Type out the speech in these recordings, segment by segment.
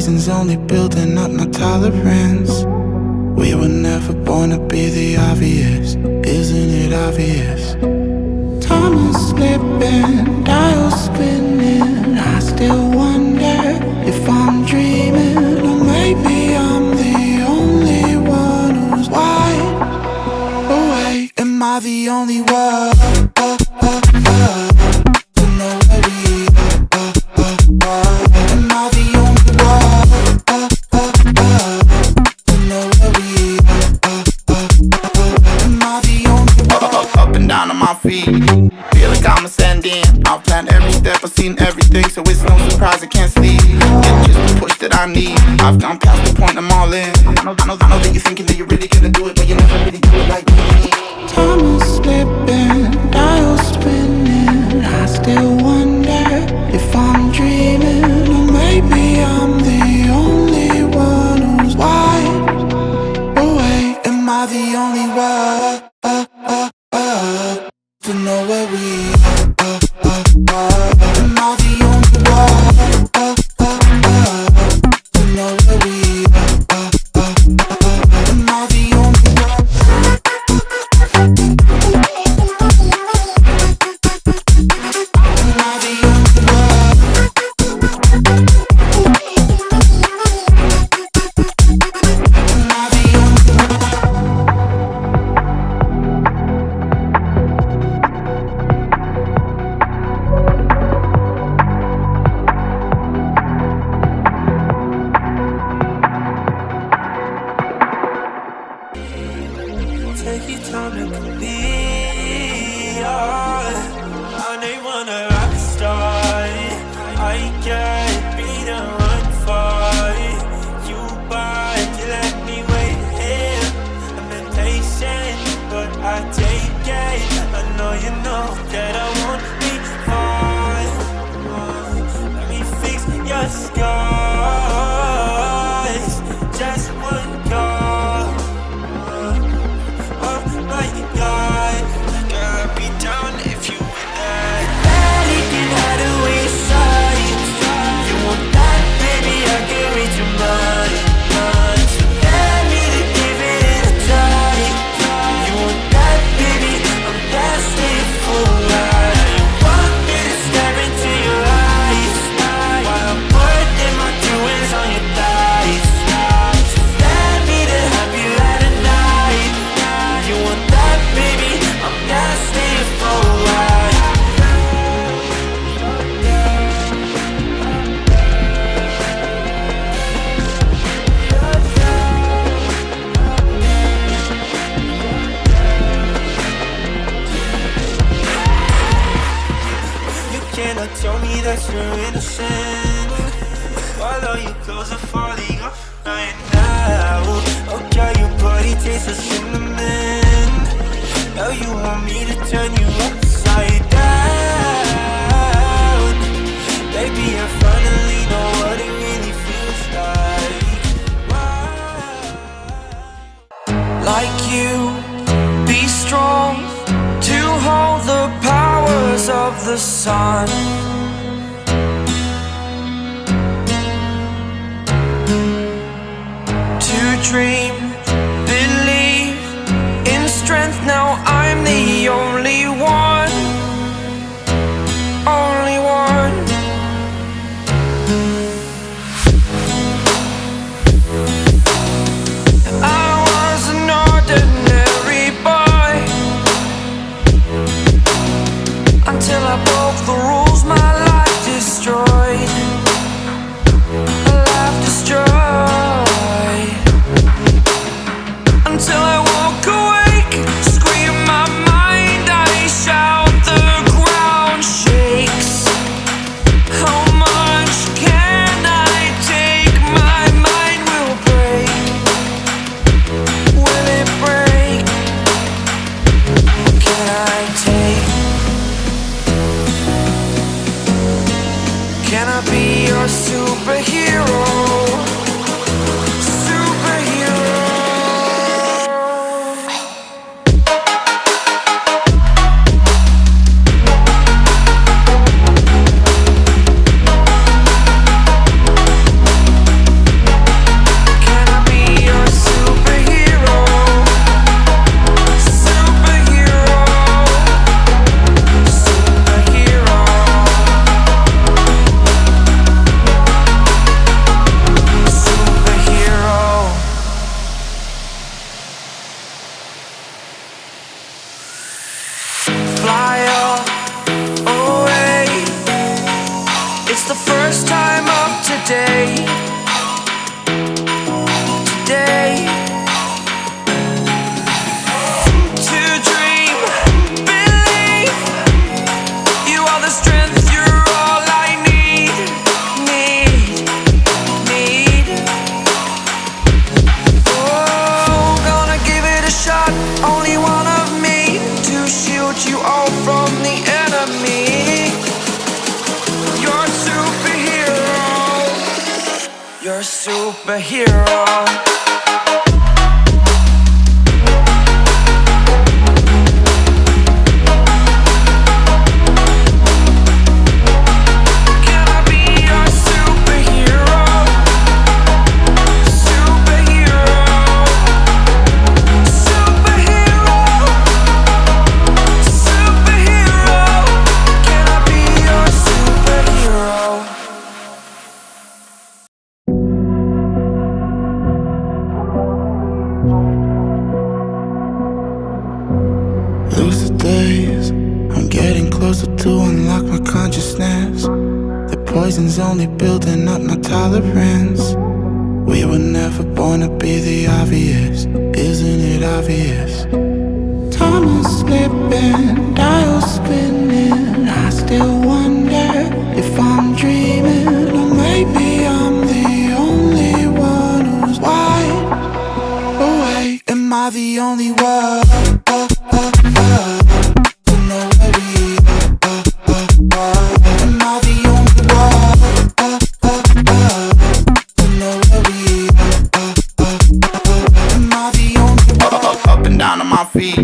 lessons, only building up my tolerance. We were never born to be the obvious, isn't it obvious? Time is slipping, dials spinning. I still wonder if I'm dreaming, or maybe I'm the only one who's wide awake. Am I the only one to know where we are? Am I the only one to know where we are? Am I the only one? Up and down on my feet, feel like I'm ascending. I've planned every step, I've seen everything, so it's no surprise I can't sleep. It's just the push that I need. I've gone past the point, I'm all in. I know that you're thinking that you're really gonna do it, but you never really do it like me. Time is slipping, dials spinning. I still wonder if I'm dreaming, or maybe I'm the only one who's wide awake. Am I the only one to know where we are? Am I the only one to know where we are? Am I the only one? Am I the only one? Am I the only one? Take your time to come be I ain't wanna rock star. I can't be the one for you, but you let me wait here. I'm impatient, but I take it. I know you know that I won't be far. Let me fix your scars. Just one call. Oh my God, girl, I'd be down if you were there. Barely can hide away your sight. You want that, baby, I can read your mind. So let me to give it a try. You want that, baby, I'm destined for life. You want me to stare into your eyes while I'm putting my doings on your thighs. So let me to have you at a night. You want that, baby, I'm destined for life. You cannot tell me that you're innocent while all your clothes are falling off right now. Oh girl, your body tastes of cinnamon. Now you want me to turn you upside down. Baby, I finally know what it really feels like. Like you, be strong to hold the powers of the sun. To dream, believe in strength. Now I'm the only one, only one. I was an ordinary boy until I broke the rules. My life destroyed, a life destroyed. day. To dream, believe, you are the strength, you're all I need. Oh, gonna give it a shot, only one of me, to shield you all from the enemy. You're a superhero. You're a superhero. Can I be your superhero? Superhero. Superhero. Superhero. Can I be your superhero? Lucid days, I'm getting closer to unlock my consciousness. The poison's only building up my tolerance. We were never born to be the obvious, isn't it obvious? Time is slipping, dial spinning. I still wonder if I'm dreaming, or maybe I'm the only one who's wide awake. Am I the only one? To know where we are. Am I the only one? To know where we are. Am I the only one? Up and down on my feet,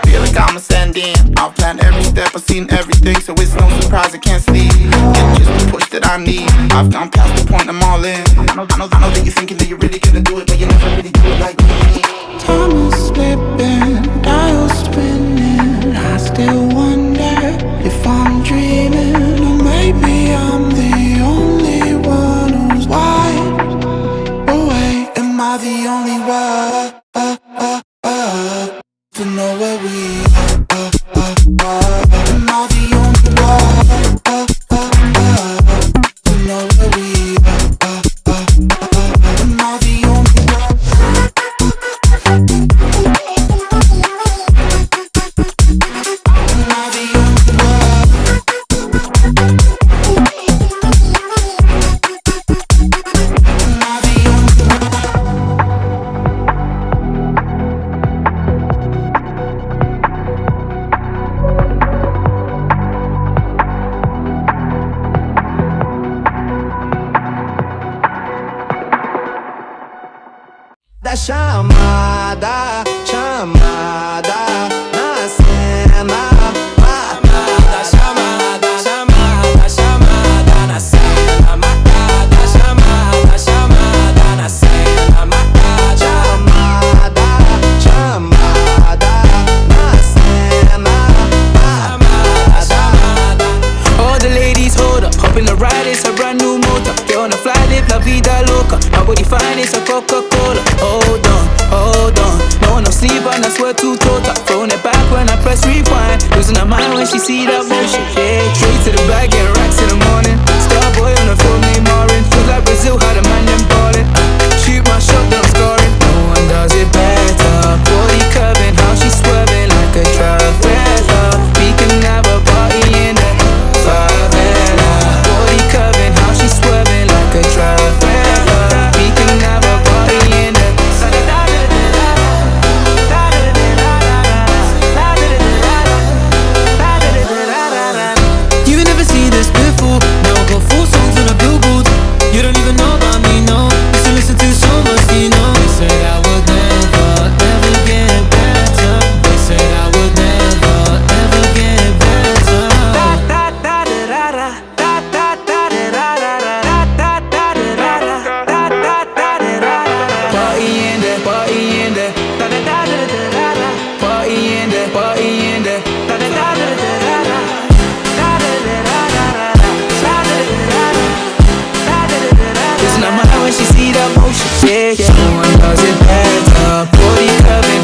feel like I'm ascending. I've planned every step, I've seen everything, so it's no surprise I can't sleep. It's just the push that I need. I've gone past the point, I'm all in. I know that you're thinking that you're really gonna do it, but you never really do it like me. Time is slipping, dial spinning. I still wonder if I'm dreaming, or maybe I'm the only one who's wide awake. Am I the only one? To know where we are. Am I the only one? To know where we are. Am I the only one? Am I the only one? Am I the only one? Da chamada, chamada na cena. Matada, chamada, chamada, chamada na cena. Matada, chamada, chamada na cena. Matada, chamada, chamada na cena. Chamada, chamada. All the ladies hold up, hop in the ride, it's a brand new motor. Get on the fly, live la vida loca. Nobody find it's a Coca-Cola. Hold on, hold on. No one no sleep and I swear to total. Throwing it back when I press rewind. Losing her mind when she see that motion. Yeah, straight to the bag, getting racks in the morning. Starboy on the phone named Marin. Feel like Brazil, how the man them ballin'. Shoot my shot, then I'm scoring. No one does it better. Body curving, how she swerving like a trafficker. We can have a party in the favela. Body curving, how she swerving like a trafficker. We can have a party in the You never seen this before. Now I got 4 songs on the billboard. You don't even know about me, no. Used to listen to so much, you know. They said I would never, ever get better. They said I would never, ever get better. Party in there, party in there. Party in there, party in there. Losing her mind when she see that motion. Yeah, yeah. No one does it better. Body curving,